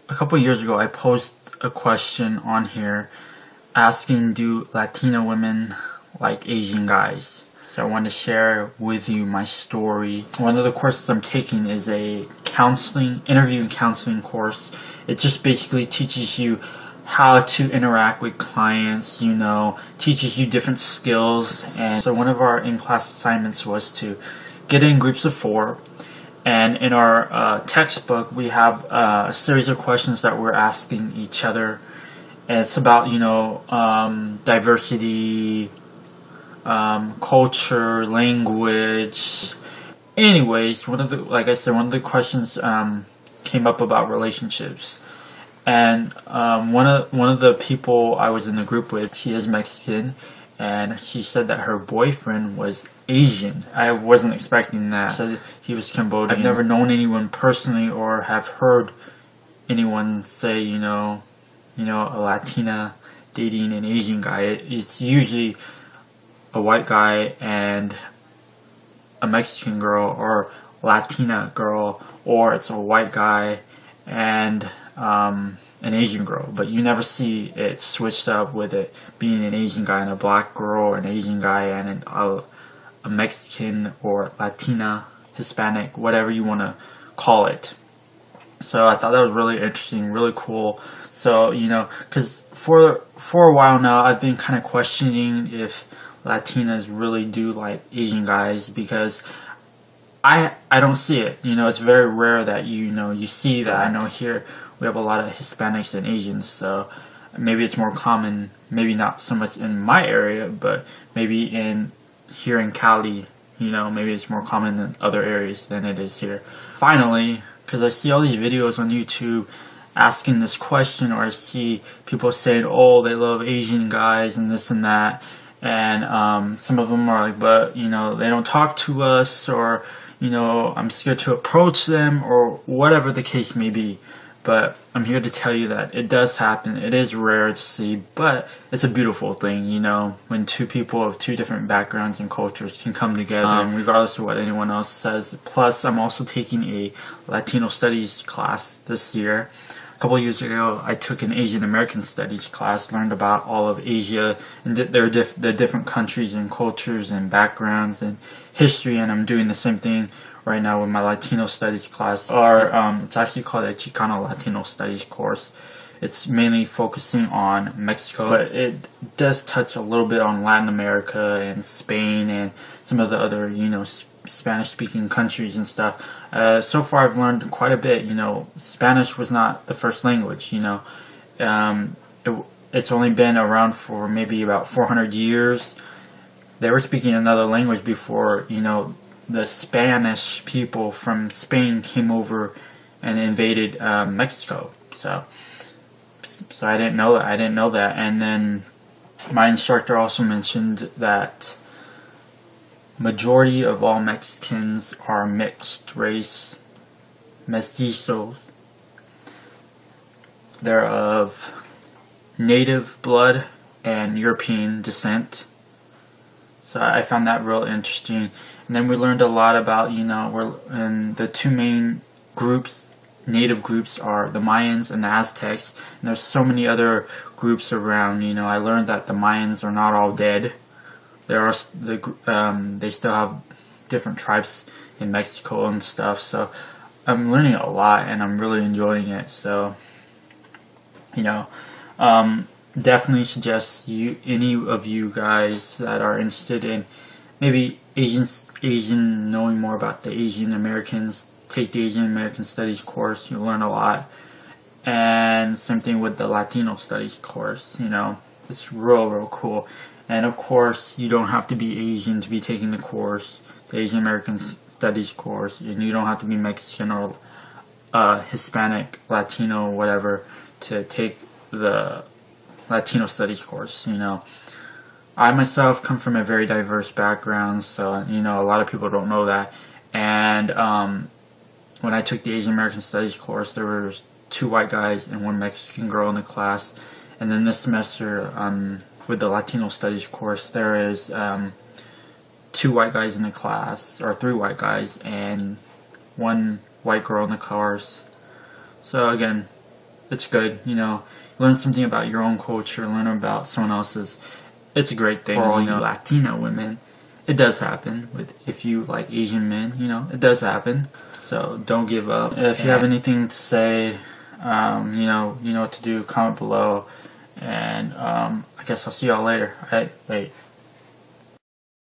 a couple years ago, I posed a question on here asking, do Latina women like Asian guys? So I want to share with you my story. One of the courses I'm taking is a interview and counseling course. It just basically teaches you how to interact with clients, teaches you different skills. And so one of our in-class assignments was to get in groups of 4. And in our textbook, we have a series of questions that we're asking each other. And it's about, diversity, culture, language. Anyways, one of the questions came up about relationships. And one of the people I was in the group with, she is Mexican, and she said that her boyfriend was Asian. I wasn't expecting that. She said he was Cambodian. I've never known anyone personally or have heard anyone say, a Latina dating an Asian guy. It's usually a white guy and a Mexican girl, or Latina girl, or it's a white guy and an Asian girl, but you never see it switched up with it being an Asian guy and a black girl, or an Asian guy and a Mexican or Latina, Hispanic, whatever you want to call it. So I thought that was really interesting, really cool. So, because for a while now, I've been kind of questioning if Latinas really do like Asian guys, because I don't see it. It's very rare that you see that. I know here we have a lot of Hispanics and Asians, so maybe it's more common, maybe not so much in my area, but maybe here in Cali, maybe it's more common in other areas than it is here. Finally, because I see all these videos on YouTube asking this question, or I see people saying, oh, they love Asian guys and this and that, and some of them are like, but they don't talk to us, or I'm scared to approach them, or whatever the case may be. But I'm here to tell you that it does happen. It is rare to see, but it's a beautiful thing, when two people of two different backgrounds and cultures can come together, regardless of what anyone else says. Plus, I'm also taking a Latino studies class this year. A couple years ago, I took an Asian American studies class, learned about all of Asia and the different countries and cultures and backgrounds and history, and I'm doing the same thing right now with my Latino studies class. It's actually called a Chicano Latino studies course. It's mainly focusing on Mexico, but it does touch a little bit on Latin America and Spain and some of the other, Spanish-speaking countries and stuff. So far I've learned quite a bit. Spanish was not the first language, it's only been around for maybe about 400 years. They were speaking another language before, the Spanish people from Spain came over and invaded Mexico. So I didn't know that. And then my instructor also mentioned that majority of all Mexicans are mixed race, mestizos. They're of native blood and European descent. So I found that real interesting. And then we learned a lot about, and the two main groups, native groups, are the Mayans and the Aztecs. And there's so many other groups around. I learned that the Mayans are not all dead. They still have different tribes in Mexico and stuff. So I'm learning a lot, and I'm really enjoying it. So, definitely suggest any of you guys that are interested in maybe Asian, knowing more about the Asian Americans, take the Asian American Studies course. You'll learn a lot. And same thing with the Latino Studies course. It's real cool. And of course, you don't have to be Asian to be taking the course, the Asian American Studies course, and you don't have to be Mexican or Hispanic, Latino, whatever, to take the Latino Studies course. I myself come from a very diverse background, so a lot of people don't know that. And when I took the Asian American Studies course, there were 2 white guys and 1 Mexican girl in the class. And then this semester, with the Latino Studies course, there is 2 white guys in the class, or 3 white guys and 1 white girl in the course. So again, It's good, you know. Learn something about your own culture, learn about someone else's. It's a great thing. For all you Latina women, it does happen. If you like Asian men, you know, it does happen. So don't give up. If you have anything to say, you know what to do. Comment below, and I guess I'll see y'all later. All right, bye.